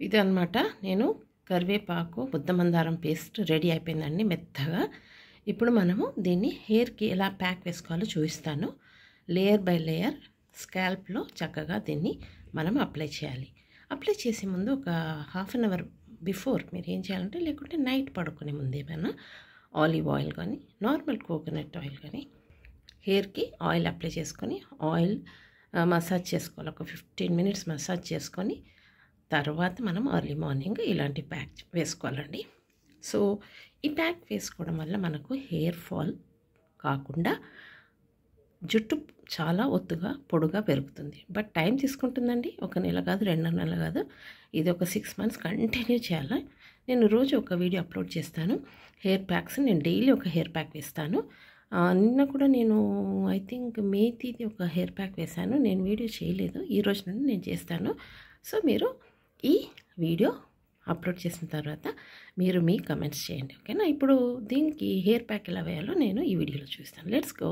ఇదన్నమాట నేను కరివేపాకు బుద్ధమందారం పేస్ట్ రెడీ అయిపోయిందండి మెత్తగా. ఇప్పుడు మనము దీన్ని హెయిర్కి ఎలా ప్యాక్ వేసుకోవాలో చూపిస్తాను. లేయర్ బై లేయర్ స్కాల్ప్లో చక్కగా దీన్ని మనం అప్లై చేయాలి. అప్లై చేసే ముందు ఒక హాఫ్ అన్ అవర్ బిఫోర్ మీరు ఏం చేయాలంటే, లేకుంటే నైట్ పడుకునే ముందు ఏమైనా ఆలివ్ ఆయిల్ కానీ నార్మల్ కోకోనట్ ఆయిల్ కానీ హెయిర్కి ఆయిల్ అప్లై చేసుకొని ఆయిల్ మసాజ్ చేసుకోవాలి. ఒక 15 మినిట్స్ మసాజ్ చేసుకొని తర్వాత మనం ఎర్లీ మార్నింగ్ ఇలాంటి ప్యాక్ వేసుకోవాలండి. సో ఈ ప్యాక్ వేసుకోవడం వల్ల మనకు హెయిర్ ఫాల్ కాకుండా జుట్టు చాలా ఒత్తుగా పొడుగా పెరుగుతుంది. But time తీసుకుంటుందండి. 1 నెల కాదు, 2 నెలలు కాదు, ఇది ఒక 6 మంత్స్ కంటిన్యూ చేయాలి. నేను రోజు ఒక వీడియో అప్లోడ్ చేస్తాను. హెయిర్ ప్యాక్స్ నేను డైలీ ఒక హెయిర్ ప్యాక్ వేస్తాను. నిన్న కూడా నేను ఐ థింక్ మేతిది ఒక హెయిర్ ప్యాక్ వేశాను. నేను వీడియో చేయలేదు, ఈ రోజు నుండి నేను చేస్తాను. సో మీరు ఈ వీడియో అప్లోడ్ చేసిన తర్వాత మీరు మీ కమెంట్స్ చేయండి, ఓకేనా? ఇప్పుడు దీనికి హెయిర్ ప్యాక్ ఎలా వేయాలో నేను ఈ వీడియోలో చూస్తాను. Let's go.